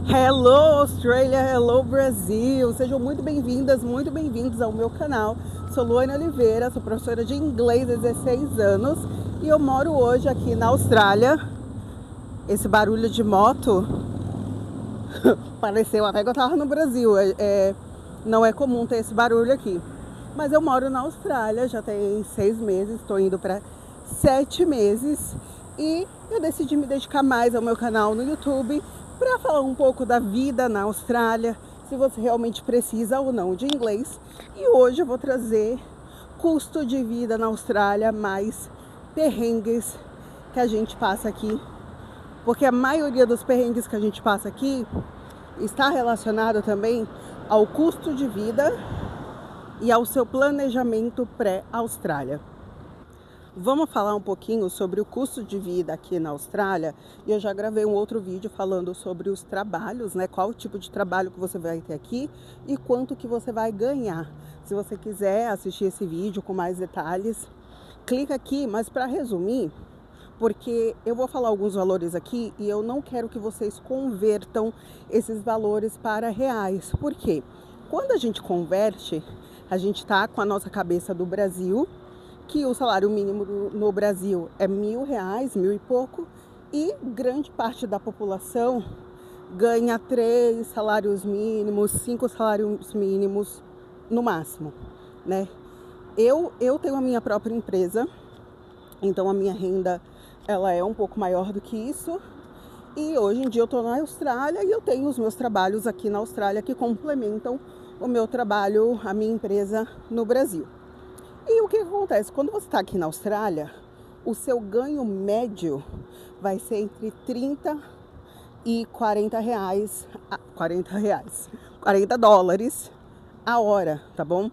Hello Australia, hello Brasil! Sejam muito bem-vindas, muito bem-vindos ao meu canal. Sou Luane Oliveira, sou professora de inglês há 16 anos e eu moro hoje aqui na Austrália. Esse barulho de moto pareceu até que eu tava no Brasil. Não é comum ter esse barulho aqui. Mas eu moro na Austrália, já tem 6 meses, estou indo para 7 meses e eu decidi me dedicar mais ao meu canal no YouTube para falar um pouco da vida na Austrália, se você realmente precisa ou não de inglês. E hoje eu vou trazer custo de vida na Austrália, mais perrengues que a gente passa aqui, porque a maioria dos perrengues que a gente passa aqui está relacionado também ao custo de vida e ao seu planejamento pré-Austrália. Vamos falar um pouquinho sobre o custo de vida aqui na Austrália. Eu já gravei um outro vídeo falando sobre os trabalhos, né? Qual o tipo de trabalho que você vai ter aqui e quanto que você vai ganhar. Se você quiser assistir esse vídeo com mais detalhes, clica aqui. Mas para resumir, porque eu vou falar alguns valores aqui e eu não quero que vocês convertam esses valores para reais. Por quê? Quando a gente converte, a gente está com a nossa cabeça do Brasil, que o salário mínimo no Brasil é R$1.000, 1.000 e pouco, e grande parte da população ganha 3 salários mínimos, 5 salários mínimos no máximo, né? Eu tenho a minha própria empresa, então a minha renda ela é um pouco maior do que isso. E hoje em dia eu estou na Austrália e eu tenho os meus trabalhos aqui na Austrália que complementam o meu trabalho, a minha empresa no Brasil. E o que acontece? Quando você está aqui na Austrália, o seu ganho médio vai ser entre 30 e 40 reais, 40 dólares a hora, tá bom?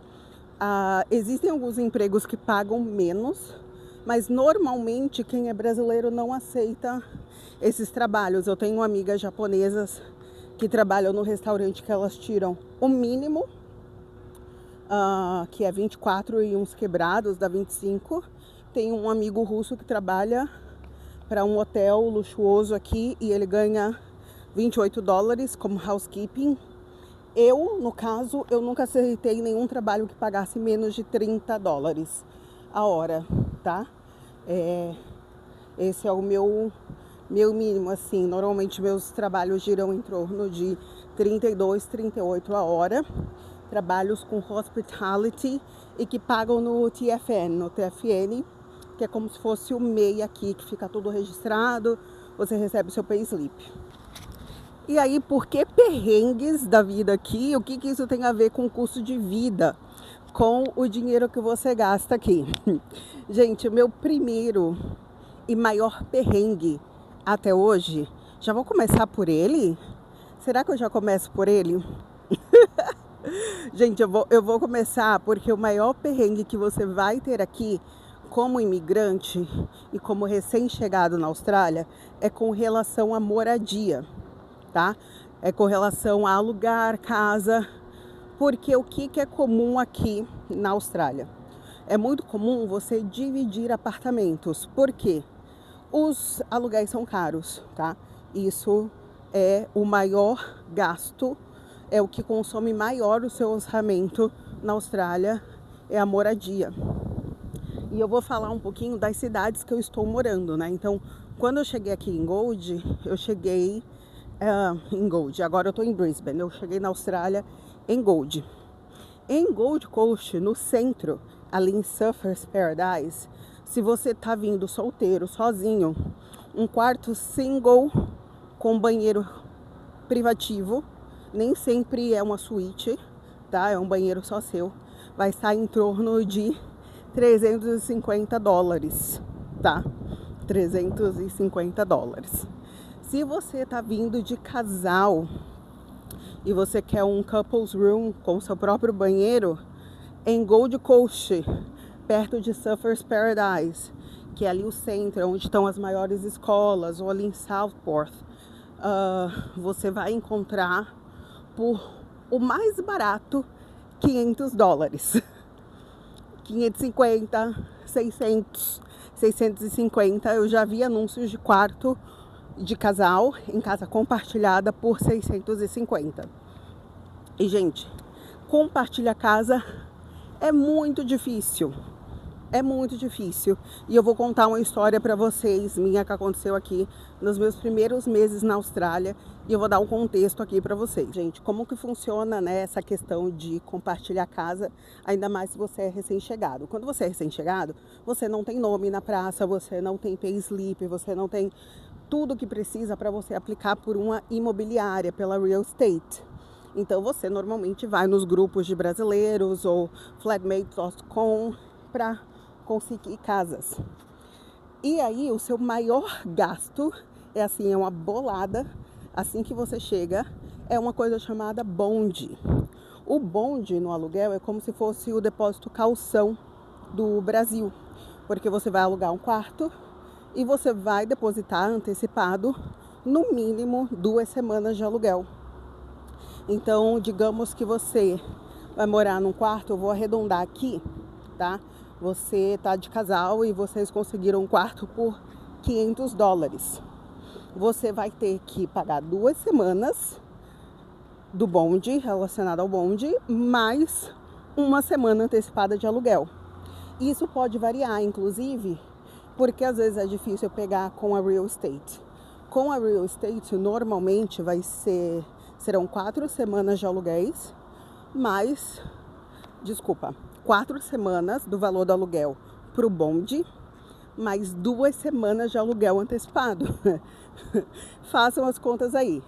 Existem alguns empregos que pagam menos, mas normalmente quem é brasileiro não aceita esses trabalhos. Eu tenho amigas japonesas que trabalham no restaurante que elas tiram o mínimo, que é 24 e uns quebrados, dá 25. Tem um amigo russo que trabalha para um hotel luxuoso aqui e ele ganha 28 dólares como housekeeping. Eu, no caso, eu nunca aceitei nenhum trabalho que pagasse menos de 30 dólares a hora, tá? Esse é o meu mínimo, assim. Normalmente meus trabalhos giram em torno de 32, 38 a hora. Trabalhos com hospitality e que pagam no TFN, que é como se fosse o MEI aqui, que fica tudo registrado, você recebe o seu payslip. E aí, por que perrengues da vida aqui? O que isso tem a ver com o custo de vida, com o dinheiro que você gasta aqui? Gente, o meu primeiro e maior perrengue até hoje, já vou começar por ele? Será que eu já começo por ele? Gente, eu vou começar porque o maior perrengue que você vai ter aqui como imigrante e como recém-chegado na Austrália é com relação à moradia, tá? É com relação a alugar casa, porque o que é comum aqui na Austrália? É muito comum você dividir apartamentos, porque os aluguéis são caros, tá? Isso é o maior gasto, é o que consome maior o seu orçamento na Austrália, é a moradia. E eu vou falar um pouquinho das cidades que eu estou morando, né? Então, quando eu cheguei aqui em Gold, eu cheguei em Gold, agora eu estou em Brisbane, eu cheguei na Austrália em Gold. Em Gold Coast, no centro, ali em Surfers Paradise, se você tá vindo solteiro, sozinho, um quarto single com banheiro privativo, nem sempre é uma suíte, tá? É um banheiro só seu. Vai estar em torno de 350 dólares, tá? 350 dólares. Se você tá vindo de casal e você quer um couples room com seu próprio banheiro, em Gold Coast, perto de Surfers Paradise, que é ali o centro, onde estão as maiores escolas, ou ali em Southport, você vai encontrar por o mais barato 500 dólares. 550, 600, 650. Eu já vi anúncios de quarto de casal em casa compartilhada por 650. E, gente, compartilhar casa é muito difícil. É muito difícil. E eu vou contar uma história para vocês, minha, que aconteceu aqui nos meus primeiros meses na Austrália. E eu vou dar um contexto aqui para vocês. Gente, como que funciona, né, essa questão de compartilhar casa, ainda mais se você é recém-chegado. Quando você é recém-chegado, você não tem nome na praça, você não tem payslip, você não tem tudo que precisa para você aplicar por uma imobiliária, pela real estate. Então você normalmente vai nos grupos de brasileiros ou flatmates.com para conseguir casas. E aí o seu maior gasto é assim, é uma bolada, assim que você chega, é uma coisa chamada bonde. O bonde no aluguel é como se fosse o depósito calção do Brasil, porque você vai alugar um quarto e você vai depositar antecipado no mínimo 2 semanas de aluguel. Então, digamos que você vai morar num quarto, eu vou arredondar aqui, tá? Você tá de casal e vocês conseguiram um quarto por $500. Você vai ter que pagar 2 semanas do bonde, relacionado ao bonde, mais 1 semana antecipada de aluguel. Isso pode variar, inclusive, porque às vezes é difícil pegar com a real estate. Com a real estate, normalmente serão 4 semanas de aluguéis, mais, 4 semanas do valor do aluguel para o bonde, mais 2 semanas de aluguel antecipado. Façam as contas aí.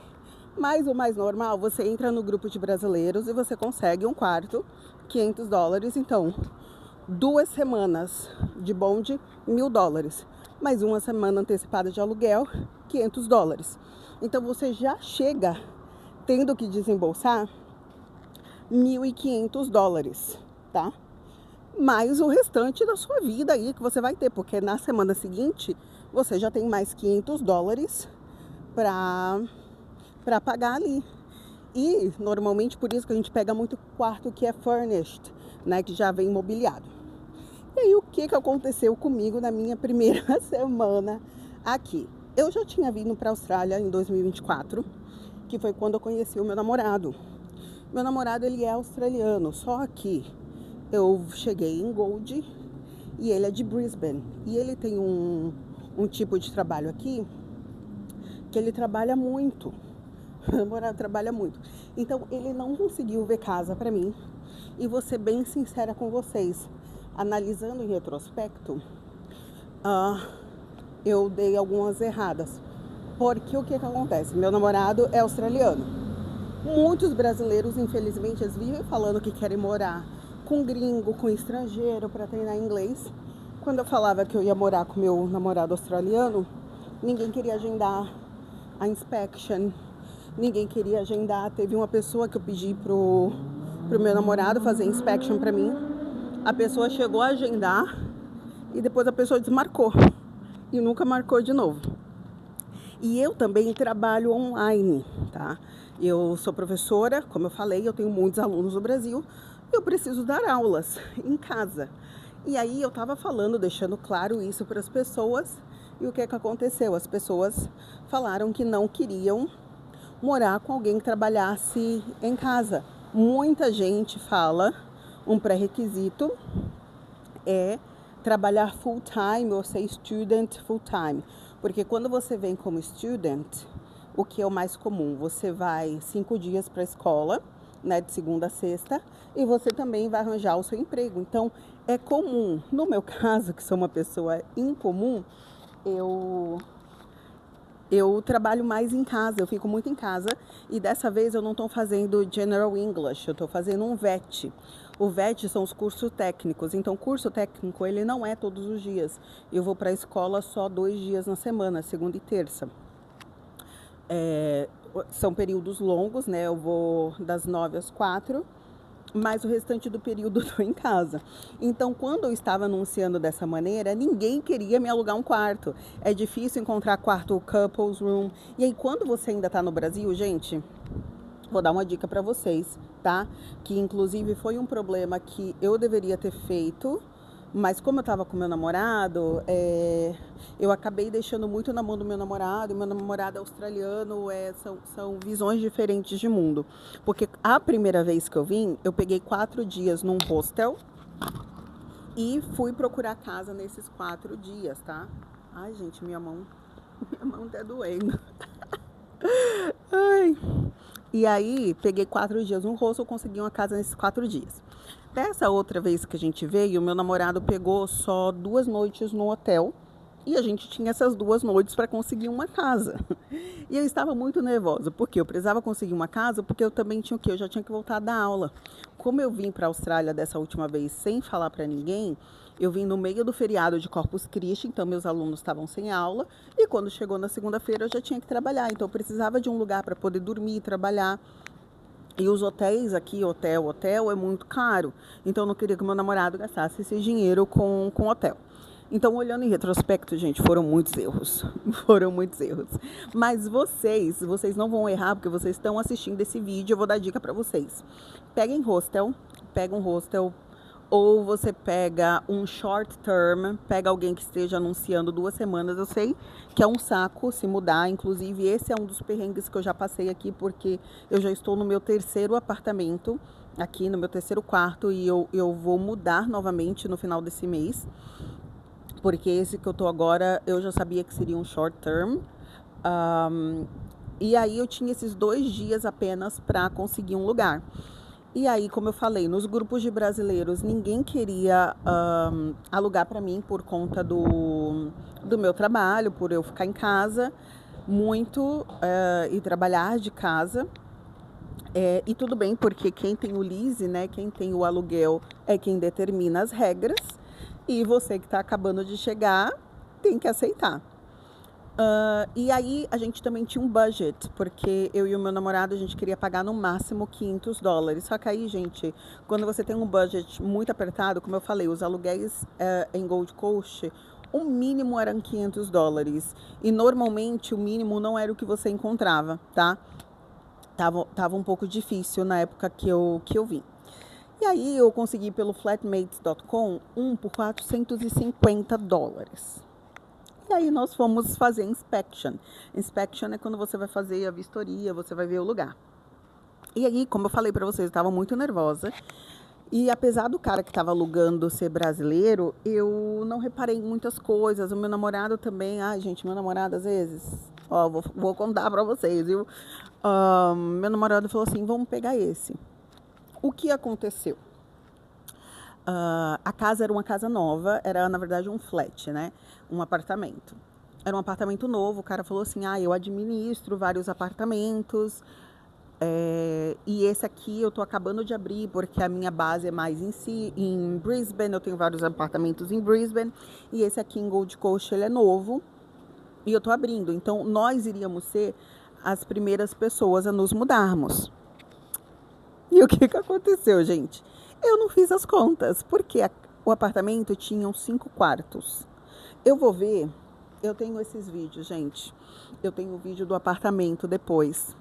Mas o mais normal, você entra no grupo de brasileiros e você consegue um quarto, $500. Então, 2 semanas de bonde, $1.000. Mais 1 semana antecipada de aluguel, $500. Então, você já chega tendo que desembolsar $1.500, tá? Mais o restante da sua vida aí que você vai ter, porque na semana seguinte você já tem mais $500 para pagar ali. E normalmente por isso que a gente pega muito quarto que é furnished, né, que já vem mobiliado. E aí o que aconteceu comigo na minha primeira semana aqui? Eu já tinha vindo para a Austrália em 2024, que foi quando eu conheci o meu namorado. Meu namorado, ele é australiano, só que eu cheguei em Gold e ele é de Brisbane. E ele tem um tipo de trabalho aqui que ele trabalha muito. Meu namorado trabalha muito. Então, ele não conseguiu ver casa para mim. E vou ser bem sincera com vocês. Analisando em retrospecto, eu dei algumas erradas. Porque o que acontece? Meu namorado é australiano. Muitos brasileiros, infelizmente, eles vivem falando que querem morar com gringo, com estrangeiro, para treinar inglês. Quando eu falava que eu ia morar com meu namorado australiano, ninguém queria agendar a inspection, ninguém queria agendar. Teve uma pessoa que eu pedi pro meu namorado fazer inspection para mim. A pessoa chegou a agendar e depois a pessoa desmarcou e nunca marcou de novo. E eu também trabalho online, tá? Eu sou professora, como eu falei, eu tenho muitos alunos no Brasil. Eu preciso dar aulas em casa. E aí eu tava falando, deixando claro isso para as pessoas. E o que aconteceu? As pessoas falaram que não queriam morar com alguém que trabalhasse em casa. Muita gente fala, um pré-requisito é trabalhar full-time ou ser student full-time. Porque quando você vem como student, o que é o mais comum? Você vai 5 dias para a escola, né, de segunda a sexta, e você também vai arranjar o seu emprego. Então, é comum. No meu caso, que sou uma pessoa incomum, eu trabalho mais em casa, eu fico muito em casa, e dessa vez eu não estou fazendo General English, eu estou fazendo um VET. O VET são os cursos técnicos, então curso técnico ele não é todos os dias. Eu vou para a escola só 2 dias na semana, segunda e terça. São períodos longos, né? Eu vou das 9 às 4, mas o restante do período eu estou em casa. Então, quando eu estava anunciando dessa maneira, ninguém queria me alugar um quarto. É difícil encontrar quarto couples room. E aí, quando você ainda está no Brasil, gente, vou dar uma dica para vocês, tá? Que inclusive foi um problema que eu deveria ter feito Mas como eu tava com meu namorado, eu acabei deixando muito na mão do meu namorado. E meu namorado é australiano, são visões diferentes de mundo. Porque a primeira vez que eu vim, eu peguei 4 dias num hostel e fui procurar casa nesses 4 dias, tá? Ai, gente, minha mão tá doendo. Ai. E aí, peguei 4 dias no hostel, consegui uma casa nesses 4 dias. Dessa outra vez que a gente veio, meu namorado pegou só 2 noites no hotel. E a gente tinha essas 2 noites para conseguir uma casa. E eu estava muito nervosa, porque eu precisava conseguir uma casa, porque eu também tinha o quê? Eu já tinha que voltar da aula. Como eu vim para a Austrália dessa última vez sem falar para ninguém, eu vim no meio do feriado de Corpus Christi, então meus alunos estavam sem aula. E quando chegou na segunda-feira eu já tinha que trabalhar, então eu precisava de um lugar para poder dormir e trabalhar. E os hotéis aqui, hotel, é muito caro. Então eu não queria que meu namorado gastasse esse dinheiro com hotel. Então, olhando em retrospecto, gente, foram muitos erros. Foram muitos erros. Mas vocês não vão errar, porque vocês estão assistindo esse vídeo. Eu vou dar dica pra vocês. Pega um hostel, ou você pega um short term, pega alguém que esteja anunciando 2 semanas. Eu sei que é um saco se mudar, inclusive esse é um dos perrengues que eu já passei aqui, porque eu já estou no meu 3º apartamento, aqui no meu 3º quarto, e eu vou mudar novamente no final desse mês, porque esse que eu tô agora, eu já sabia que seria um short term. E aí eu tinha esses 2 dias apenas para conseguir um lugar. E aí, como eu falei, nos grupos de brasileiros, ninguém queria alugar para mim por conta do meu trabalho, por eu ficar em casa muito e trabalhar de casa. E tudo bem, porque quem tem o lease, né, quem tem o aluguel é quem determina as regras. E você que está acabando de chegar tem que aceitar. E aí a gente também tinha um budget, porque eu e o meu namorado a gente queria pagar no máximo $500. Só que aí, gente, quando você tem um budget muito apertado, como eu falei, os aluguéis em Gold Coast, o mínimo eram $500. E normalmente o mínimo não era o que você encontrava, tá? Tava um pouco difícil na época que eu vim. E aí eu consegui pelo flatmates.com por $450. E aí nós fomos fazer inspection. Inspection é quando você vai fazer a vistoria, você vai ver o lugar. E aí, como eu falei pra vocês, eu estava muito nervosa. E apesar do cara que estava alugando ser brasileiro, eu não reparei em muitas coisas. O meu namorado também. Ai, gente, meu namorado às vezes... Ó, vou contar pra vocês, viu? Meu namorado falou assim, vamos pegar esse. O que aconteceu? A casa era uma casa nova, era na verdade um flat, né? Um apartamento. Era um apartamento novo, o cara falou assim, eu administro vários apartamentos, e esse aqui eu tô acabando de abrir porque a minha base é mais em Brisbane, eu tenho vários apartamentos em Brisbane, e esse aqui em Gold Coast ele é novo, e eu tô abrindo. Então nós iríamos ser as primeiras pessoas a nos mudarmos. E o que aconteceu, gente? Eu não fiz as contas, porque o apartamento tinha 5 quartos. Eu vou ver, eu tenho esses vídeos, gente. Eu tenho o vídeo do apartamento depois.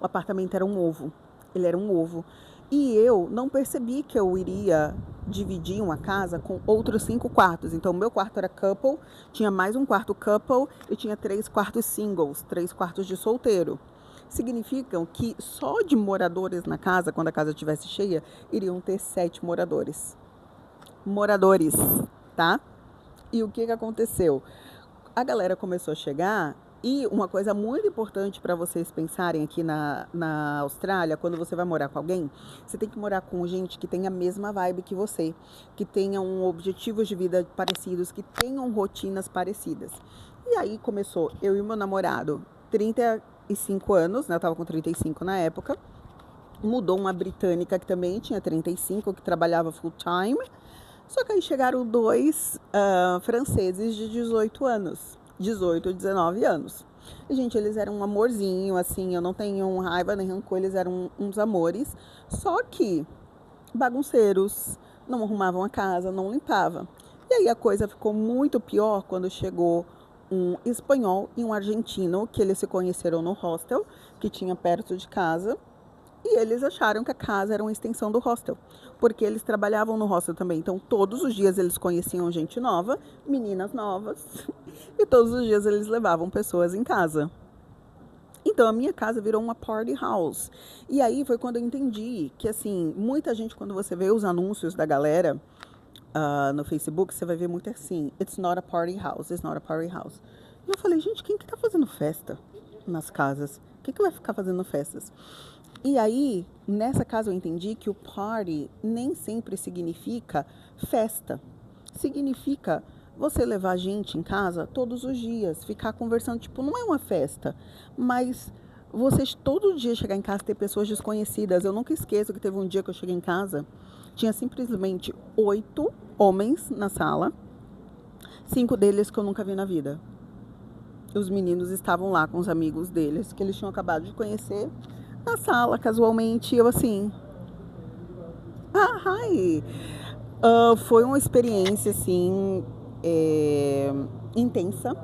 O apartamento era um ovo. Ele era um ovo. E eu não percebi que eu iria dividir uma casa com outros 5 quartos. Então, o meu quarto era couple, tinha mais um quarto couple e tinha 3 quartos singles, 3 quartos de solteiro. Significam que só de moradores na casa, quando a casa estivesse cheia, iriam ter 7 moradores. Moradores, tá? E o que aconteceu? A galera começou a chegar e uma coisa muito importante para vocês pensarem aqui na Austrália, quando você vai morar com alguém, você tem que morar com gente que tenha a mesma vibe que você, que tenham objetivos de vida parecidos, que tenham rotinas parecidas. E aí começou eu e o meu namorado, 35 anos, né? Eu tava com 35 na época. Mudou uma britânica que também tinha 35, que trabalhava full time. Só que aí chegaram 2 franceses de 18 anos. 18, 19 anos. E, gente, eles eram um amorzinho, assim, eu não tenho raiva nem rancor, eles eram uns amores. Só que bagunceiros, não arrumavam a casa, não limpavam. E aí a coisa ficou muito pior quando chegou um espanhol e um argentino, que eles se conheceram no hostel, que tinha perto de casa. E eles acharam que a casa era uma extensão do hostel, porque eles trabalhavam no hostel também. Então, todos os dias eles conheciam gente nova, meninas novas, e todos os dias eles levavam pessoas em casa. Então, a minha casa virou uma party house. E aí foi quando eu entendi que, assim, muita gente, quando você vê os anúncios da galera no Facebook, você vai ver muito assim: It's not a party house, it's not a party house. E eu falei, gente, quem que tá fazendo festa nas casas? Quem que vai ficar fazendo festas? E aí, nessa casa eu entendi que o party nem sempre significa festa. Significa você levar gente em casa todos os dias, ficar conversando, tipo, não é uma festa, mas vocês todo dia chegar em casa e ter pessoas desconhecidas. Eu nunca esqueço que teve um dia que eu cheguei em casa, tinha simplesmente 8 homens na sala, 5 deles que eu nunca vi na vida. Os meninos estavam lá com os amigos deles, que eles tinham acabado de conhecer, na sala, casualmente, eu assim, hi! Foi uma experiência, assim, intensa,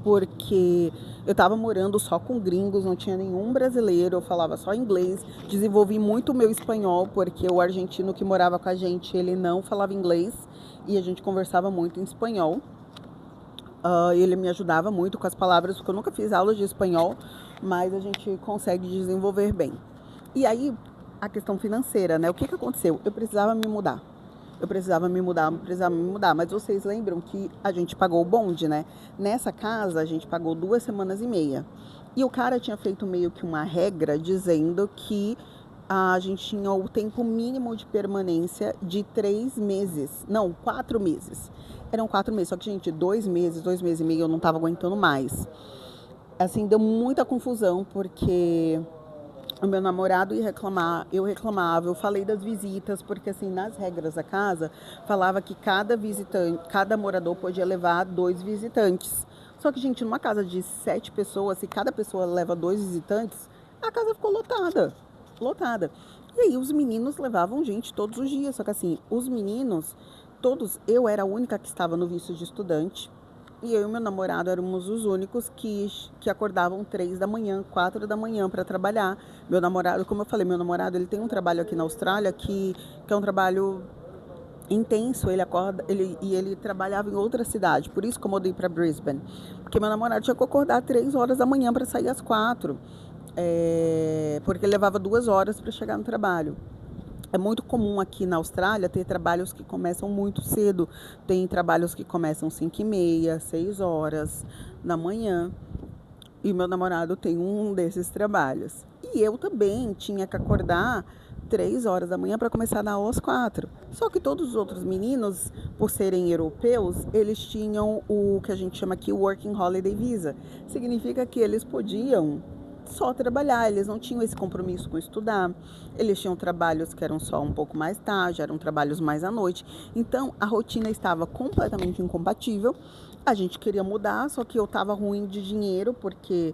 porque eu tava morando só com gringos, não tinha nenhum brasileiro, eu falava só inglês, desenvolvi muito o meu espanhol, porque o argentino que morava com a gente, ele não falava inglês, e a gente conversava muito em espanhol. Ele me ajudava muito com as palavras, porque eu nunca fiz aulas de espanhol, mas a gente consegue desenvolver bem. E aí, a questão financeira, né? O que aconteceu? Eu precisava me mudar. Mas vocês lembram que a gente pagou o bonde, né? Nessa casa, a gente pagou 2 semanas e meia. E o cara tinha feito meio que uma regra dizendo que a gente tinha o tempo mínimo de permanência de 3 meses. Não, 4 meses. Eram 4 meses, só que, gente, 2 meses e meio eu não tava aguentando mais. Assim, deu muita confusão, porque o meu namorado ia reclamar, eu reclamava, eu falei das visitas, porque assim, nas regras da casa, falava que cada visitante, cada morador podia levar 2 visitantes. Só que, gente, numa casa de 7 pessoas, se cada pessoa leva 2 visitantes, a casa ficou lotada. Lotada. E aí os meninos levavam gente todos os dias, só que assim, os meninos, todos, eu era a única que estava no visto de estudante, e eu e meu namorado éramos os únicos que acordavam 3 da manhã, 4 da manhã para trabalhar. Meu namorado, como eu falei, meu namorado, ele tem um trabalho aqui na Austrália que é um trabalho intenso, ele acorda, ele trabalhava em outra cidade, por isso que eu mudei para Brisbane, porque meu namorado tinha que acordar 3 horas da manhã para sair às 4, porque ele levava 2 horas para chegar no trabalho. É muito comum aqui na Austrália ter trabalhos que começam muito cedo. Tem trabalhos que começam 5h30, 6 horas da manhã. E meu namorado tem um desses trabalhos. E eu também tinha que acordar 3 horas da manhã para começar a dar aula às 4. Só que todos os outros meninos, por serem europeus, eles tinham o que a gente chama aqui Working Holiday Visa. Significa que eles podiam só trabalhar, eles não tinham esse compromisso com estudar, eles tinham trabalhos que eram só um pouco mais tarde, eram trabalhos mais à noite, então a rotina estava completamente incompatível. A gente queria mudar, só que eu estava ruim de dinheiro, porque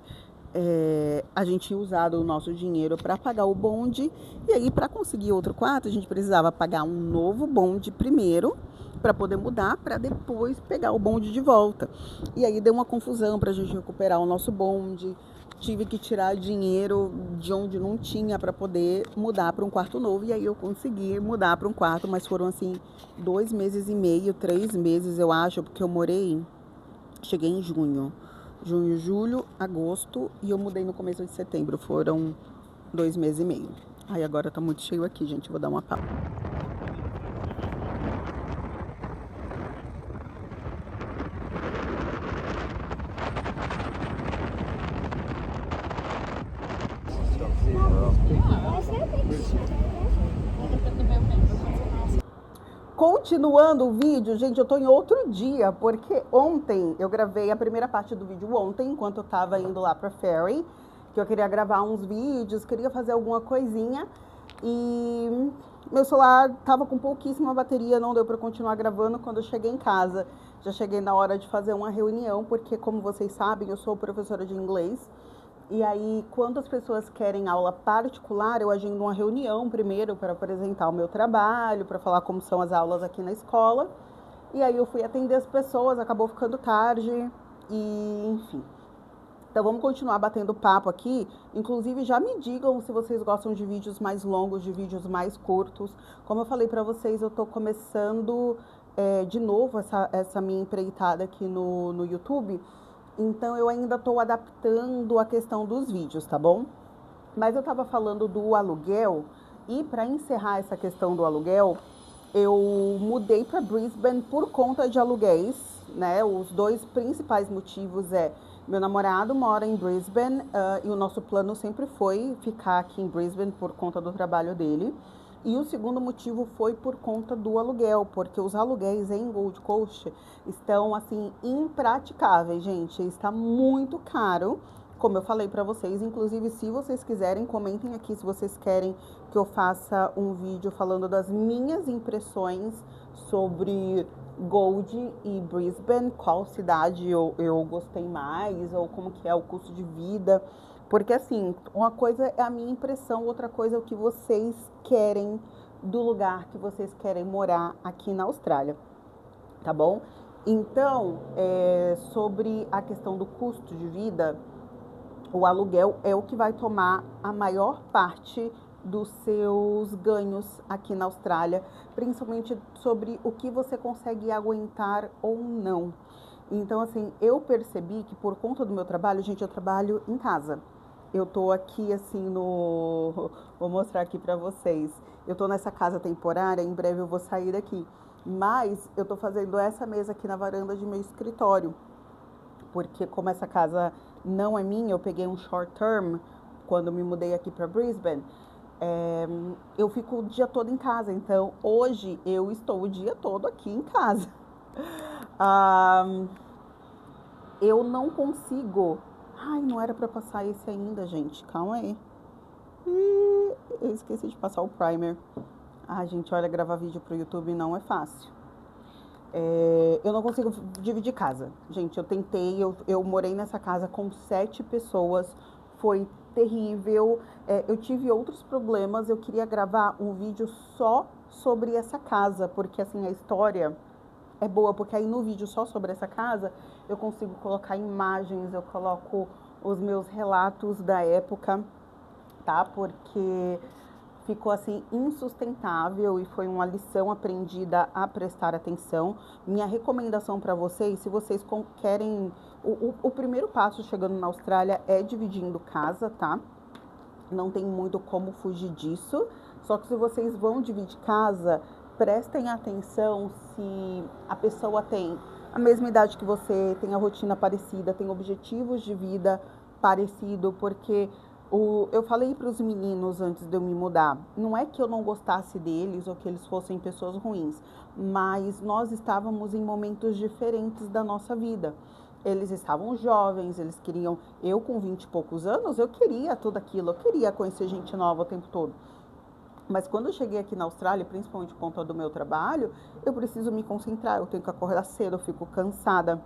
a gente tinha usado o nosso dinheiro para pagar o bonde, e aí para conseguir outro quarto a gente precisava pagar um novo bonde primeiro, para poder mudar, para depois pegar o bonde de volta. E aí deu uma confusão para a gente recuperar o nosso bonde. Tive que tirar dinheiro de onde não tinha para poder mudar para um quarto novo. E aí eu consegui mudar para um quarto, mas foram assim 2 meses e meio, 3 meses eu acho, porque eu cheguei em junho, julho, agosto, e eu mudei no começo de setembro. Foram 2 meses e meio. Aí agora tá muito cheio aqui, gente, vou dar uma pausa. Continuando o vídeo, gente, eu tô em outro dia, porque ontem eu gravei a primeira parte do vídeo ontem, enquanto eu tava indo lá pra Ferry, que eu queria gravar uns vídeos, queria fazer alguma coisinha, e meu celular tava com pouquíssima bateria, não deu pra continuar gravando. Quando eu cheguei em casa, já cheguei na hora de fazer uma reunião, porque, como vocês sabem, eu sou professora de inglês. E aí, quando as pessoas querem aula particular, eu agendo uma reunião primeiro para apresentar o meu trabalho, para falar como são as aulas aqui na escola. E aí eu fui atender as pessoas, acabou ficando tarde e, enfim. Então vamos continuar batendo papo aqui. Inclusive já me digam se vocês gostam de vídeos mais longos, de vídeos mais curtos. Como eu falei pra vocês, eu tô começando de novo essa minha empreitada aqui no YouTube. Então eu ainda tô adaptando a questão dos vídeos, tá bom? Mas eu tava falando do aluguel e para encerrar essa questão do aluguel, eu mudei para Brisbane por conta de aluguéis, né? Os dois principais motivos é meu namorado mora em Brisbane e o nosso plano sempre foi ficar aqui em Brisbane por conta do trabalho dele. E o segundo motivo foi por conta do aluguel, porque os aluguéis em Gold Coast estão assim impraticáveis, gente. Está muito caro, como eu falei para vocês. Inclusive, se vocês quiserem, comentem aqui se vocês querem que eu faça um vídeo falando das minhas impressões sobre Gold e Brisbane, qual cidade eu gostei mais, ou como que é o custo de vida. Porque assim, uma coisa é a minha impressão, outra coisa é o que vocês querem do lugar que vocês querem morar aqui na Austrália, tá bom? Então, sobre a questão do custo de vida, o aluguel é o que vai tomar a maior parte dos seus ganhos aqui na Austrália, principalmente sobre o que você consegue aguentar ou não. Então, assim, eu percebi que por conta do meu trabalho, gente, eu trabalho em casa. Eu tô aqui, assim, no... Vou mostrar aqui pra vocês. Eu tô nessa casa temporária, em breve eu vou sair daqui. Mas eu tô fazendo essa mesa aqui na varanda de meu escritório. Porque como essa casa não é minha, eu peguei um short term quando me mudei aqui pra Brisbane. Eu fico o dia todo em casa. Então, hoje eu estou o dia todo aqui em casa. Eu não consigo. Ai, não era pra passar esse ainda, gente. Calma aí. Eu esqueci de passar o primer. Ai, gente, olha, gravar vídeo pro YouTube não é fácil. Eu não consigo dividir casa. Gente, eu tentei, eu morei nessa casa com 7 pessoas. Foi terrível. Eu tive outros problemas. Eu queria gravar um vídeo só sobre essa casa, porque assim, a história é boa, porque aí no vídeo só sobre essa casa eu consigo colocar imagens, eu coloco os meus relatos da época, tá? Porque ficou assim insustentável e foi uma lição aprendida a prestar atenção. Minha recomendação para vocês, se vocês querem, o primeiro passo chegando na Austrália é dividindo casa, tá? Não tem muito como fugir disso. Só que se vocês vão dividir casa, prestem atenção se a pessoa tem a mesma idade que você, tem a rotina parecida, tem objetivos de vida parecido, porque eu falei para os meninos antes de eu me mudar, não é que eu não gostasse deles ou que eles fossem pessoas ruins, mas nós estávamos em momentos diferentes da nossa vida. Eles estavam jovens, eles queriam, eu com 20 e poucos anos, eu queria tudo aquilo, eu queria conhecer gente nova o tempo todo. Mas quando eu cheguei aqui na Austrália, principalmente por conta do meu trabalho, eu preciso me concentrar, eu tenho que acordar cedo, eu fico cansada.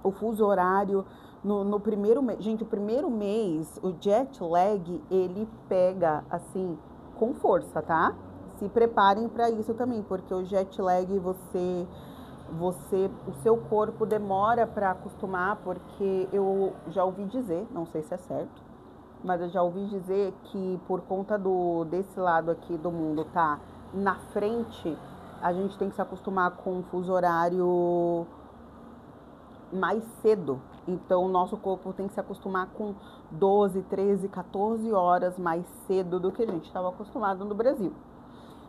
O fuso horário, no primeiro mês, gente, o primeiro mês, o jet lag, ele pega, assim, com força, tá? Se preparem para isso também, porque o jet lag, o seu corpo demora para acostumar, porque eu já ouvi dizer, não sei se é certo, mas eu já ouvi dizer que por conta desse lado aqui do mundo tá na frente, a gente tem que se acostumar com um fuso horário mais cedo. Então, o nosso corpo tem que se acostumar com 12, 13, 14 horas mais cedo do que a gente estava acostumado no Brasil.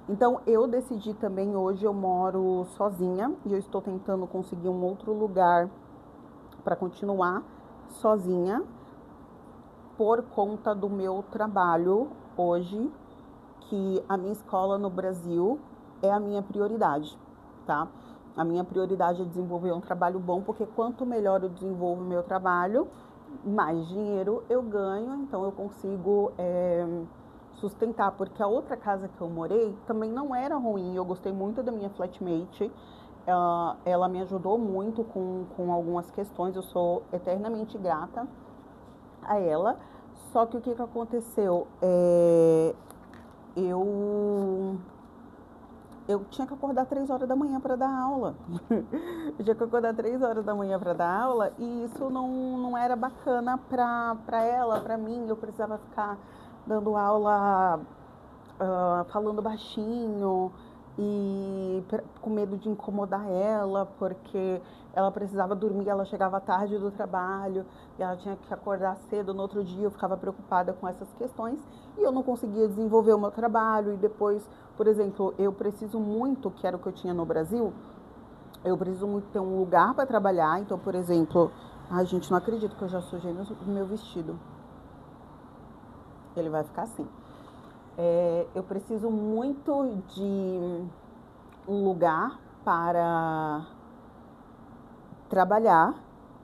Então, eu decidi também, hoje eu moro sozinha e eu estou tentando conseguir um outro lugar para continuar sozinha, por conta do meu trabalho hoje, que a minha escola no Brasil é a minha prioridade, tá? A minha prioridade é desenvolver um trabalho bom, porque quanto melhor eu desenvolvo o meu trabalho, mais dinheiro eu ganho, então eu consigo sustentar. Porque a outra casa que eu morei também não era ruim, eu gostei muito da minha flatmate, ela me ajudou muito com algumas questões, eu sou eternamente grata a ela. Só que o que aconteceu? Eu eu tinha que acordar 3 horas da manhã para dar aula. Eu tinha que acordar 3 horas da manhã para dar aula e isso não era bacana para ela, para mim. Eu precisava ficar dando aula falando baixinho e com medo de incomodar ela, porque ela precisava dormir, ela chegava tarde do trabalho e ela tinha que acordar cedo no outro dia. Eu ficava preocupada com essas questões e eu não conseguia desenvolver o meu trabalho. E depois, por exemplo, eu preciso muito, que era o que eu tinha no Brasil, eu preciso muito ter um lugar para trabalhar. Então, por exemplo, ai gente, não acredito que eu já sujei meu vestido. Ele vai ficar assim. Eu preciso muito de um lugar para trabalhar,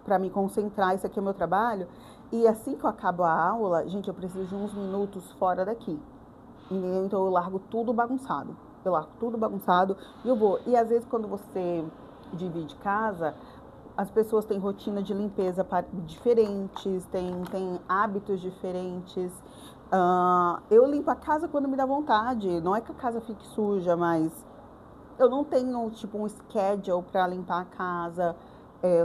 para me concentrar. Isso aqui é o meu trabalho. E assim que eu acabo a aula, gente, eu preciso de uns minutos fora daqui. Então eu largo tudo bagunçado. Eu largo tudo bagunçado e eu vou. E às vezes quando você divide casa, as pessoas têm rotina de limpeza diferentes, têm hábitos diferentes. Eu limpo a casa quando me dá vontade. Não é que a casa fique suja, mas eu não tenho tipo um schedule para limpar a casa.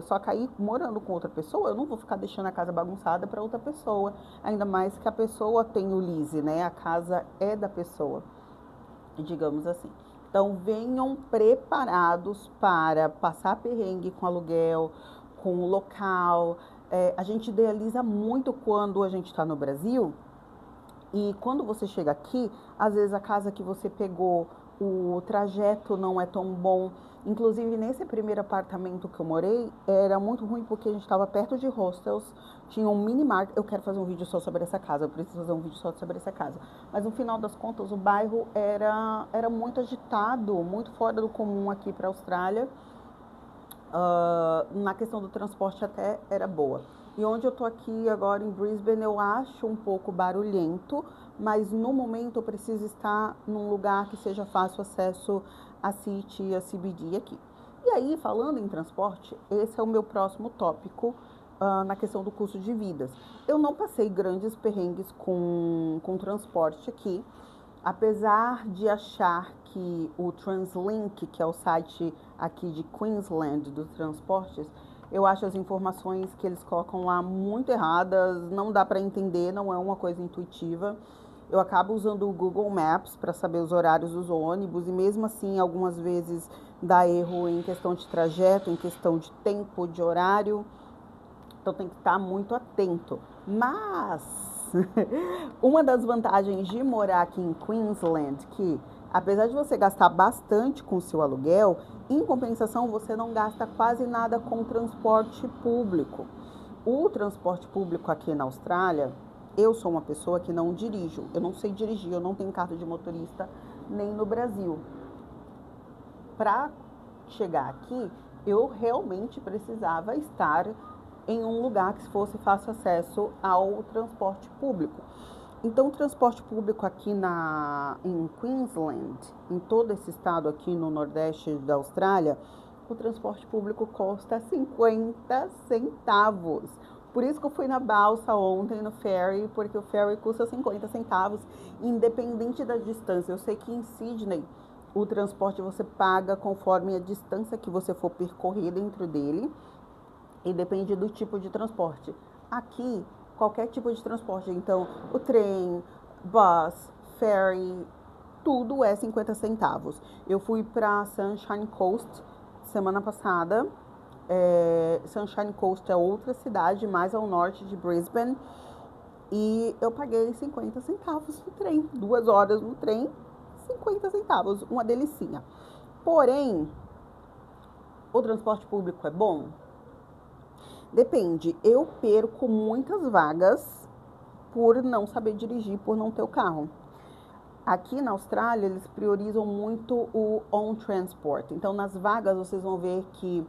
Só cair morando com outra pessoa, eu não vou ficar deixando a casa bagunçada para outra pessoa. Ainda mais que a pessoa tem o lease, né? A casa é da pessoa, digamos assim. Então venham preparados para passar perrengue com aluguel, com o local. A gente idealiza muito quando a gente está no Brasil. E quando você chega aqui, às vezes a casa que você pegou, o trajeto não é tão bom. Inclusive, nesse primeiro apartamento que eu morei, era muito ruim porque a gente estava perto de hostels, tinha um mini market. Eu quero fazer um vídeo só sobre essa casa, eu preciso fazer um vídeo só sobre essa casa. Mas no final das contas, o bairro era muito agitado, muito fora do comum aqui para a Austrália. Na questão do transporte até era boa. E onde eu tô aqui agora em Brisbane, eu acho um pouco barulhento, mas no momento eu preciso estar num lugar que seja fácil acesso à City e a CBD aqui. E aí, falando em transporte, esse é o meu próximo tópico na questão do custo de vidas. Eu não passei grandes perrengues com transporte aqui, apesar de achar que o TransLink, que é o site aqui de Queensland dos transportes, eu acho as informações que eles colocam lá muito erradas, não dá para entender, não é uma coisa intuitiva. Eu acabo usando o Google Maps para saber os horários dos ônibus e mesmo assim algumas vezes dá erro em questão de trajeto, em questão de tempo, de horário. Então tem que estar muito atento. Mas uma das vantagens de morar aqui em Queensland, que apesar de você gastar bastante com o seu aluguel, em compensação você não gasta quase nada com o transporte público. O transporte público aqui na Austrália, eu sou uma pessoa que não dirijo, eu não sei dirigir, eu não tenho carta de motorista nem no Brasil. Para chegar aqui, eu realmente precisava estar em um lugar que fosse fácil acesso ao transporte público. Então, o transporte público aqui em Queensland, em todo esse estado aqui no nordeste da Austrália, o transporte público custa 50 centavos. Por isso que eu fui na balsa ontem no ferry, porque o ferry custa 50 centavos, independente da distância. Eu sei que em Sydney o transporte você paga conforme a distância que você for percorrer dentro dele e depende do tipo de transporte. Aqui, qualquer tipo de transporte, então o trem, bus, ferry, tudo é 50 centavos. Eu fui para Sunshine Coast semana passada. Sunshine Coast é outra cidade mais ao norte de Brisbane e eu paguei 50 centavos no trem, 2 horas no trem, 50 centavos, uma delicinha. Porém, o transporte público é bom? Depende, eu perco muitas vagas por não saber dirigir, por não ter o carro. Aqui na Austrália, eles priorizam muito o on transport. Então, nas vagas, vocês vão ver que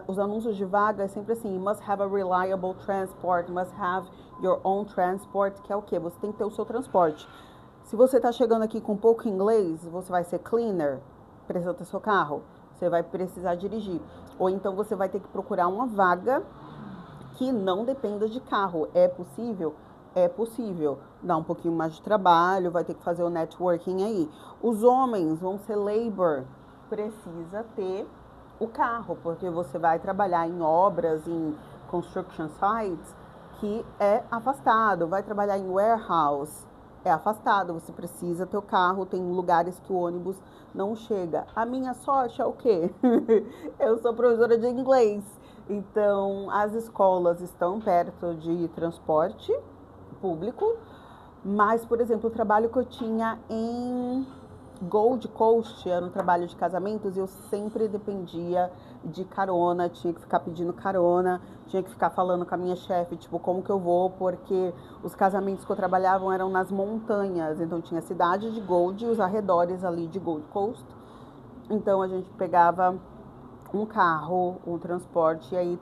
os anúncios de vaga é sempre assim, must have a reliable transport, must have your own transport, que é o quê? Você tem que ter o seu transporte. Se você está chegando aqui com pouco inglês, você vai ser cleaner, precisa ter seu carro, você vai precisar dirigir. Ou então você vai ter que procurar uma vaga que não dependa de carro. É possível? é possível. Dá um pouquinho mais de trabalho, vai ter que fazer o networking aí. Os homens vão ser labor, precisa ter o carro, porque você vai trabalhar em obras, em construction sites, que é afastado, vai trabalhar em warehouse, é afastado, você precisa ter o carro, tem lugares que o ônibus não chega. A minha sorte é o quê? Eu sou professora de inglês, então as escolas estão perto de transporte público, mas, por exemplo, o trabalho que eu tinha em Gold Coast era um trabalho de casamentos e eu sempre dependia de carona, tinha que ficar pedindo carona, tinha que ficar falando com a minha chefe, tipo, como que eu vou, porque os casamentos que eu trabalhava eram nas montanhas, então tinha a cidade de Gold e os arredores ali de Gold Coast, então a gente pegava um carro, um transporte, e aí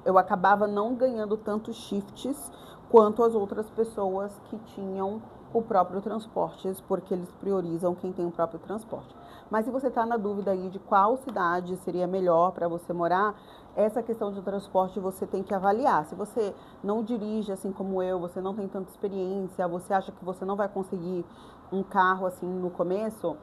eu acabava não ganhando tantos shifts quanto as outras pessoas que tinham o próprio transporte, porque eles priorizam quem tem o próprio transporte. Mas se você está na dúvida aí de qual cidade seria melhor para você morar, essa questão de transporte você tem que avaliar. Se você não dirige assim como eu, você não tem tanta experiência, você acha que você não vai conseguir um carro assim no começo,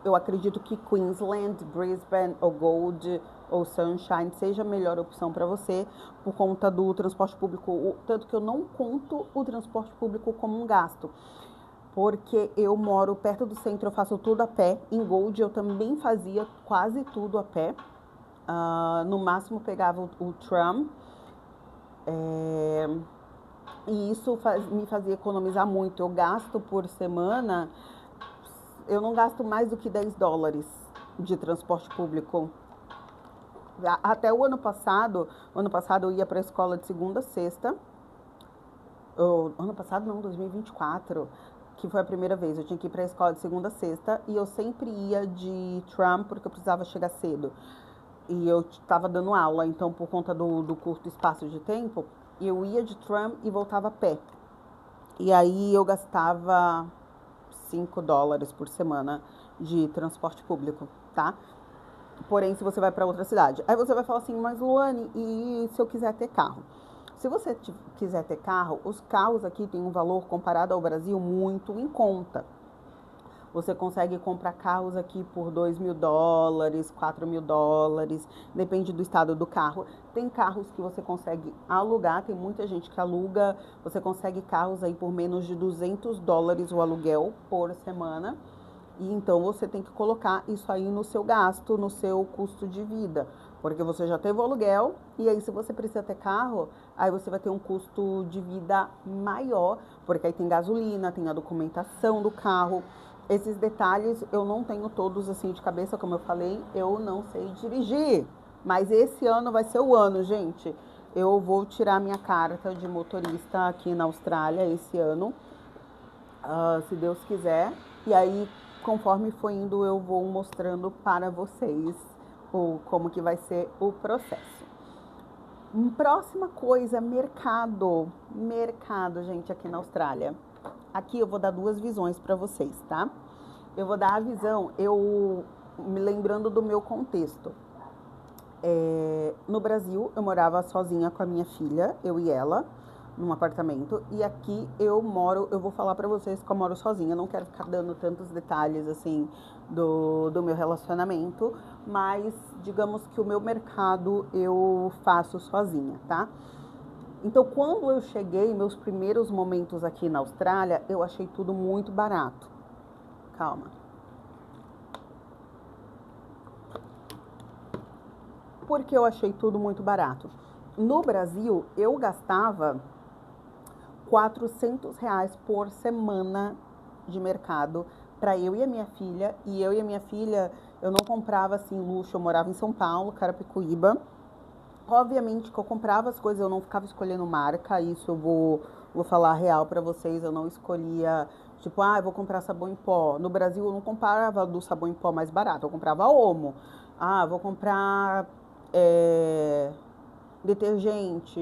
eu acredito que Queensland, Brisbane ou Gold ou Sunshine seja a melhor opção para você por conta do transporte público, tanto que eu não conto o transporte público como um gasto, porque eu moro perto do centro, eu faço tudo a pé. Em Gold eu também fazia quase tudo a pé, no máximo pegava o tram, e isso me fazia economizar muito. Eu gasto por semana, eu não gasto mais do que $10 de transporte público. Até o ano passado eu ia para a escola de segunda a sexta. Ano passado não, 2024, que foi a primeira vez. Eu tinha que ir para a escola de segunda a sexta e eu sempre ia de tram porque eu precisava chegar cedo. E eu estava dando aula, então por conta do curto espaço de tempo, eu ia de tram e voltava a pé. E aí eu gastava $5 por semana de transporte público, tá? Porém, se você vai para outra cidade. Aí você vai falar assim, mas Luane, e se eu quiser ter carro? Se você quiser ter carro, os carros aqui têm um valor comparado ao Brasil muito em conta. Você consegue comprar carros aqui por $2.000, $4.000, depende do estado do carro. Tem carros que você consegue alugar, tem muita gente que aluga, você consegue carros aí por menos de $200 o aluguel por semana. E então você tem que colocar isso aí no seu gasto, no seu custo de vida, porque você já teve o aluguel e aí se você precisa ter carro, aí você vai ter um custo de vida maior, porque aí tem gasolina, tem a documentação do carro. Esses detalhes eu não tenho todos assim de cabeça, como eu falei, eu não sei dirigir. Mas esse ano vai ser o ano, gente. Eu vou tirar minha carta de motorista aqui na Austrália esse ano, se Deus quiser. E aí, conforme for indo, eu vou mostrando para vocês como que vai ser o processo. Próxima coisa, mercado. Mercado, gente, aqui na Austrália. Aqui eu vou dar duas visões para vocês, tá? Eu vou dar a visão, eu me lembrando do meu contexto. No Brasil, eu morava sozinha com a minha filha, eu e ela, num apartamento. E aqui eu vou falar pra vocês que eu moro sozinha. Eu não quero ficar dando tantos detalhes, assim, do meu relacionamento. Mas, digamos que o meu mercado eu faço sozinha, tá? Então, quando eu cheguei, meus primeiros momentos aqui na Austrália, eu achei tudo muito barato. Calma. Por que eu achei tudo muito barato? No Brasil, eu gastava R$400 por semana de mercado para eu e a minha filha. E eu e a minha filha, eu não comprava assim luxo. Eu morava em São Paulo, Carapicuíba. Obviamente que eu comprava as coisas, eu não ficava escolhendo marca. Isso eu vou falar real para vocês. Eu não escolhia, tipo, eu vou comprar sabão em pó. No Brasil, eu não comprava do sabão em pó mais barato. Eu comprava Omo. Vou comprar detergente,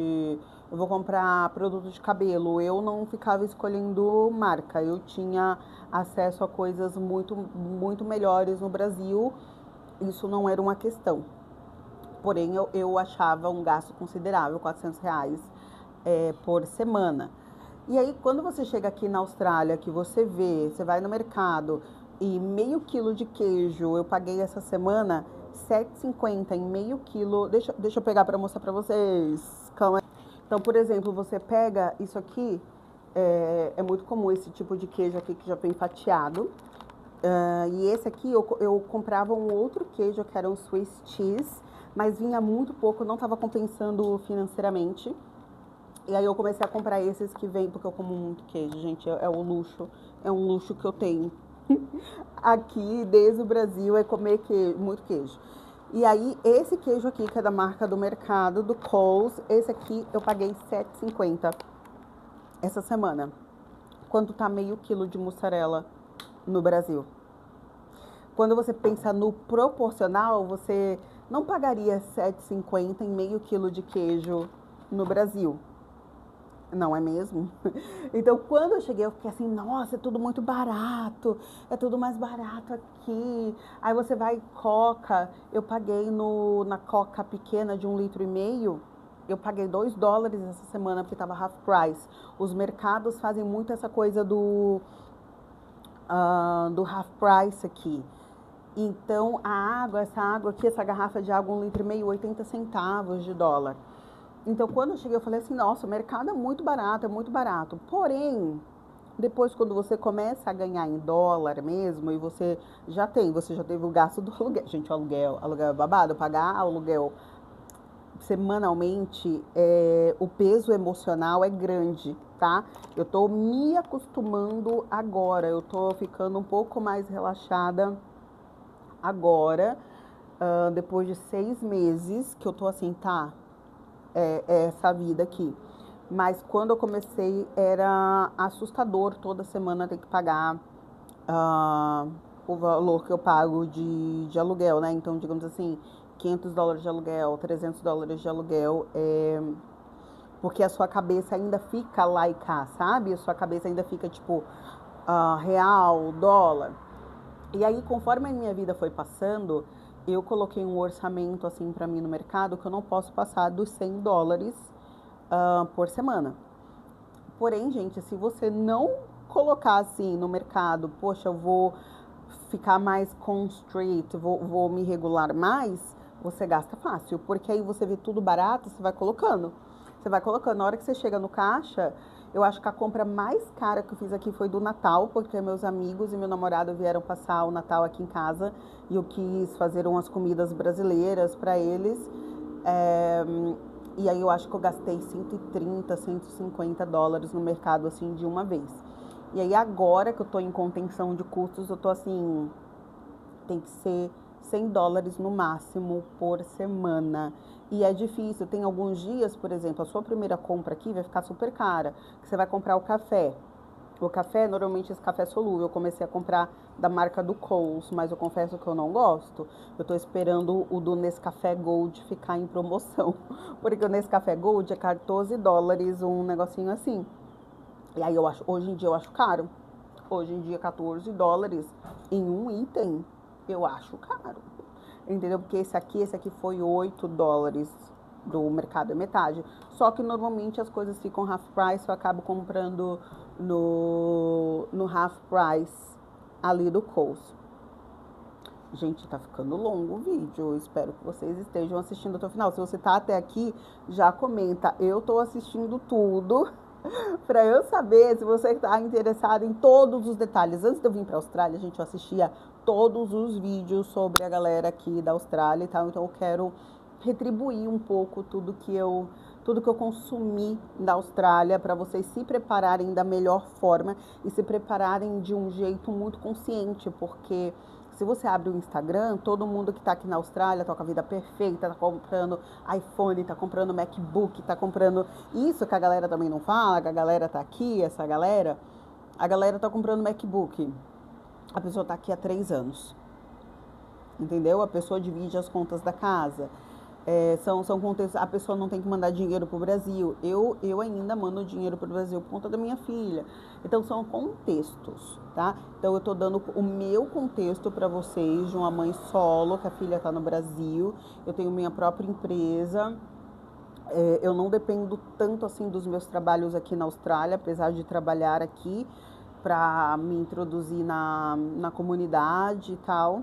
eu vou comprar produto de cabelo. Eu não ficava escolhendo marca, eu tinha acesso a coisas muito, muito melhores no Brasil, isso não era uma questão. Porém, eu achava um gasto considerável, R$400 por semana. E aí, quando você chega aqui na Austrália, que você vê, você vai no mercado e meio quilo de queijo, eu paguei essa semana R$ 7,50 em meio quilo. Deixa eu pegar para mostrar para vocês. Calma aí. Então, por exemplo, você pega isso aqui, é muito comum esse tipo de queijo aqui que já vem fatiado. E esse aqui eu comprava um outro queijo que era um Swiss cheese, mas vinha muito pouco, não estava compensando financeiramente. E aí eu comecei a comprar esses que vêm, porque eu como muito queijo, gente, é um luxo que eu tenho. Aqui, desde o Brasil, é comer queijo, muito queijo. E aí, esse queijo aqui, que é da marca do mercado, do Coles, esse aqui eu paguei R$ 7,50 essa semana. Quanto tá meio quilo de mussarela no Brasil? Quando você pensa no proporcional, você não pagaria R$ 7,50 em meio quilo de queijo no Brasil. Não é mesmo? Então, quando eu cheguei, eu fiquei assim, nossa, é tudo muito barato, é tudo mais barato aqui. Aí você vai Coca, eu paguei na Coca pequena de 1,5 litro, eu paguei $2 essa semana porque tava half price. Os mercados fazem muito essa coisa do half price aqui. Então, essa água aqui, essa garrafa de água 1,5 litro, 80 centavos de dólar. Então, quando eu cheguei, eu falei assim, nossa, o mercado é muito barato, é muito barato. Porém, depois, quando você começa a ganhar em dólar mesmo, e você já teve o gasto do aluguel. Gente, o aluguel é babado, pagar aluguel semanalmente, o peso emocional é grande, tá? Eu tô me acostumando agora, eu tô ficando um pouco mais relaxada agora, depois de 6 meses, que eu tô assim, tá, essa vida aqui. Mas quando eu comecei era assustador, toda semana ter que pagar o valor que eu pago de aluguel, né? Então, digamos assim, $500 de aluguel, $300 de aluguel, porque a sua cabeça ainda fica lá e cá, sabe? A sua cabeça ainda fica tipo real, dólar. E aí, conforme a minha vida foi passando, eu coloquei um orçamento assim para mim no mercado que eu não posso passar dos $100 por semana. Porém, gente, se você não colocar assim no mercado, poxa, eu vou ficar mais constraint, vou me regular mais, você gasta fácil, porque aí você vê tudo barato, você vai colocando. Você vai colocando. Na hora que você chega no caixa, eu acho que a compra mais cara que eu fiz aqui foi do Natal, porque meus amigos e meu namorado vieram passar o Natal aqui em casa e eu quis fazer umas comidas brasileiras para eles. E aí eu acho que eu gastei $130, $150 no mercado assim de uma vez. E aí agora que eu tô em contenção de custos, eu tô assim, tem que ser $100 no máximo por semana. E é difícil, tem alguns dias, por exemplo, a sua primeira compra aqui vai ficar super cara, que você vai comprar o café. O café, normalmente esse café é solúvel, eu comecei a comprar da marca do Coles, mas eu confesso que eu não gosto. Eu tô esperando o do Nescafé Gold ficar em promoção, porque o Nescafé Gold é $14, um negocinho assim. E aí hoje em dia eu acho caro. Hoje em dia $14 em um item, eu acho caro. Entendeu? Porque esse aqui foi $8 do mercado, é metade. Só que normalmente as coisas ficam half price, eu acabo comprando no half price ali do Coles. Gente, tá ficando longo o vídeo. Eu espero que vocês estejam assistindo até o final. Se você tá até aqui, já comenta. Eu tô assistindo tudo para eu saber se você está interessado em todos os detalhes. Antes de eu vir para a Austrália, gente, eu assistia todos os vídeos sobre a galera aqui da Austrália e tal. Então eu quero retribuir um pouco tudo que eu consumi da Austrália para vocês se prepararem da melhor forma e se prepararem de um jeito muito consciente, porque se você abre o Instagram, todo mundo que tá aqui na Austrália tá com a vida perfeita, tá comprando iPhone, tá comprando MacBook, tá comprando isso que a galera também não fala, que a galera tá aqui, a galera tá comprando MacBook. A pessoa tá aqui há 3 anos, entendeu? A pessoa divide as contas da casa. São contextos, a pessoa não tem que mandar dinheiro pro Brasil. Eu ainda mando dinheiro pro Brasil por conta da minha filha. Então são contextos, tá? Então eu tô dando o meu contexto para vocês de uma mãe solo, que a filha tá no Brasil. Eu tenho minha própria empresa. Eu não dependo tanto assim dos meus trabalhos aqui na Austrália, apesar de trabalhar aqui para me introduzir na comunidade e tal.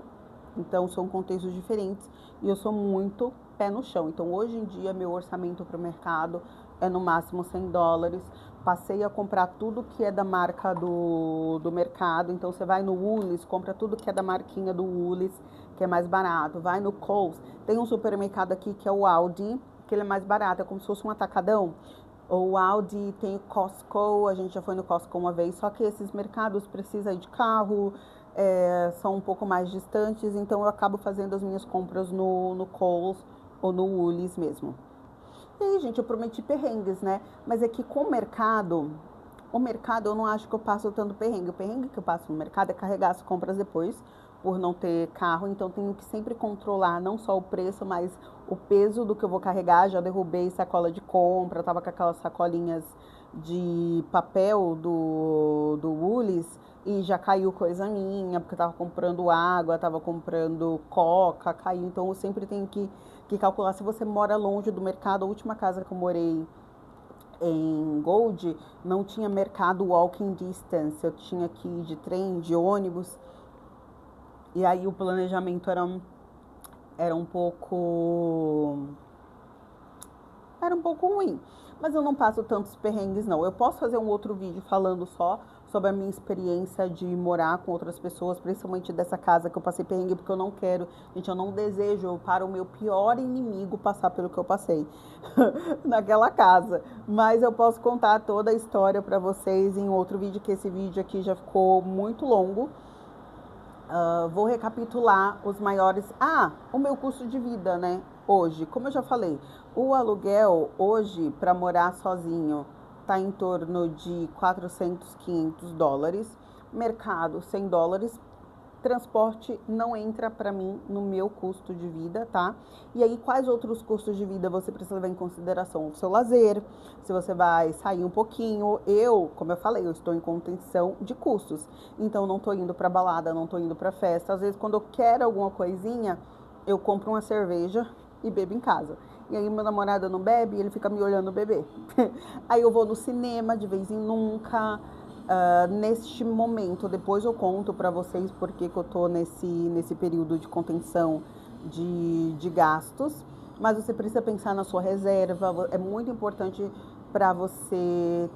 Então são contextos diferentes e eu sou muito pé no chão. Então hoje em dia meu orçamento para o mercado é no máximo $100. Passei a comprar tudo que é da marca do mercado. Então você vai no Woolies, compra tudo que é da marquinha do Woolies, que é mais barato. Vai no Coles. Tem um supermercado aqui que é o Aldi, que ele é mais barato, é como se fosse um atacadão. O Aldi, tem o Costco, a gente já foi no Costco uma vez, só que esses mercados precisam ir de carro, são um pouco mais distantes, então eu acabo fazendo as minhas compras no Coles ou no Woolies mesmo. E aí, gente, eu prometi perrengues, né? Mas é que com o mercado eu não acho que eu passo tanto perrengue. O perrengue que eu passo no mercado é carregar as compras depois, por não ter carro. Então tenho que sempre controlar não só o preço, mas o peso do que eu vou carregar. Já derrubei sacola de compra, eu tava com aquelas sacolinhas de papel do Woolies e já caiu coisa minha, porque eu tava comprando água, tava comprando coca, caiu. Então eu sempre tenho que calcular. Se você mora longe do mercado, a última casa que eu morei em Gold não tinha mercado walking distance, eu tinha que ir de trem, de ônibus, e aí o planejamento era um pouco era um pouco ruim. Mas eu não passo tantos perrengues, não. Eu posso fazer um outro vídeo falando só sobre a minha experiência de morar com outras pessoas, principalmente dessa casa que eu passei perrengue, porque eu não quero, gente, eu não desejo para o meu pior inimigo passar pelo que eu passei naquela casa. Mas eu posso contar toda a história para vocês em outro vídeo, que esse vídeo aqui já ficou muito longo. Vou recapitular os maiores. O meu custo de vida, né? Hoje, como eu já falei, o aluguel hoje para morar sozinho tá em torno de 400, $500. Mercado, $100. Transporte não entra para mim no meu custo de vida, tá? E aí, quais outros custos de vida você precisa levar em consideração? O seu lazer, se você vai sair um pouquinho. Como eu falei, eu estou em contenção de custos. Então, não tô indo pra balada, não tô indo pra festa. Às vezes, quando eu quero alguma coisinha, eu compro uma cerveja e bebo em casa. E aí, meu namorado não bebe, ele fica me olhando beber. Aí, eu vou no cinema de vez em nunca. Neste momento, depois eu conto para vocês porque que eu tô nesse período de contenção de gastos, mas você precisa pensar na sua reserva, é muito importante para você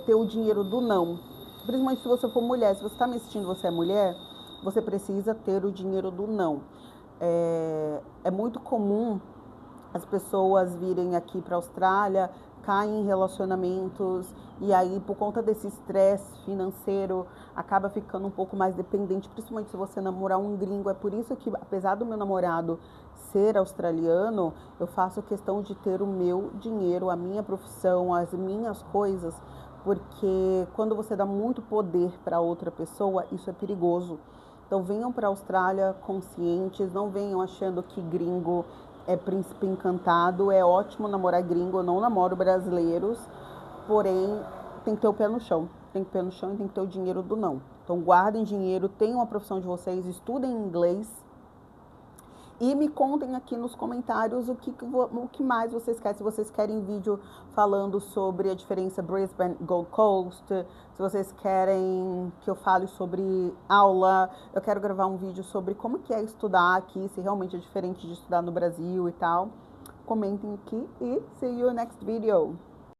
ter o dinheiro do não, principalmente se você for mulher. Se você está me assistindo, você é mulher, você precisa ter o dinheiro do não. É muito comum as pessoas virem aqui para a Austrália, caem em relacionamentos e aí, por conta desse estresse financeiro, acaba ficando um pouco mais dependente, principalmente se você namorar um gringo. É por isso que, apesar do meu namorado ser australiano, eu faço questão de ter o meu dinheiro, a minha profissão, as minhas coisas, porque quando você dá muito poder para outra pessoa, isso é perigoso. Então venham para a Austrália conscientes, não venham achando que gringo é príncipe encantado. É ótimo namorar gringo, eu não namoro brasileiros, porém tem que ter o pé no chão. Tem que ter o pé no chão e tem que ter o dinheiro do não. Então guardem dinheiro, tenham a profissão de vocês, estudem inglês e me contem aqui nos comentários o que mais vocês querem. Se vocês querem vídeo falando sobre a diferença Brisbane Gold Coast, se vocês querem que eu fale sobre aula, eu quero gravar um vídeo sobre como que é estudar aqui, se realmente é diferente de estudar no Brasil e tal. Comentem aqui e see you next video.